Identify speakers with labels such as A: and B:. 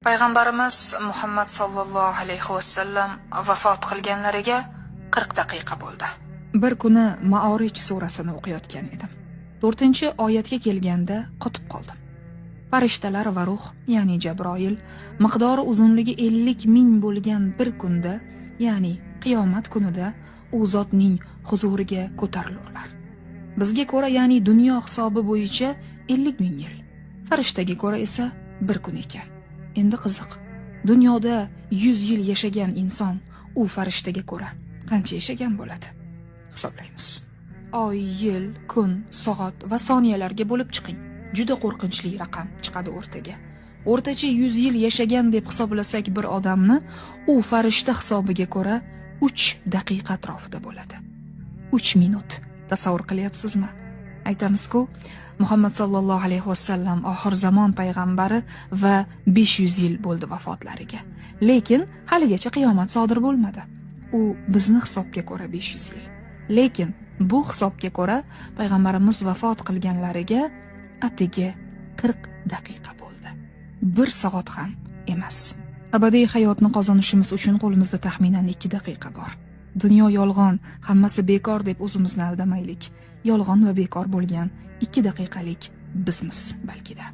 A: Payg'ambarimiz Muhammad sallallohu alayhi vasallam vafot qilganlariga 40 daqiqa bo'ldi. Bir kuni Ma'orij surasini o'qiyotgan edim. 4-oyatga kelganda qotib qoldim. Farishtalar va ruh, ya'ni Jabroil, miqdori uzunligi 50 ming bo'lgan bir kunda, ya'ni qiyomat kunida u zotning huzuriga ko'tarilurlar. Bizga ko'ra, ya'ni dunyo hisobi bo'yicha 50 ming yil. Farishtaga ko'ra esa bir kun ekan. Endi qiziq. Dunyoda 100 yil yashagan inson u farishtaga ko'ra qancha yashagan bo'ladi? Hisoblaymiz. Oy, yil, kun, soat va soniyalarga bo'lib chiqing. Juda qo'rqinchli raqam chiqadi o'rtaga. O'rtacha 100 yil yashagan deb hisoblasak bir odamni, u farishta hisobiga ko'ra 3 daqiqa atrofida bo'ladi. 3 minut. Tasavvur qilyapsizmi? Aytamiz-ku, Muhammad sallallohu alayhi vasallam oxir zamon payg'ambari va 500 yil bo'ldi vafotlariga. Lekin haligacha qiyomat sodir bo'lmadi. U bizni hisobga ko'ra 500 yil. Lekin bu hisobga ko'ra payg'ambarimiz vafot qilganlariga atigi 40 daqiqa bo'ldi. 1 soat ham emas. Abadiy hayotni qozonishimiz uchun qo'limizda taxminan 2 daqiqa bor. Dunyo yolg'on, hammasi bekor deb o'zimizni aldamaylik. Yolg'on va bekor bo'lgan 2 daqiqalik bizmiz balkida.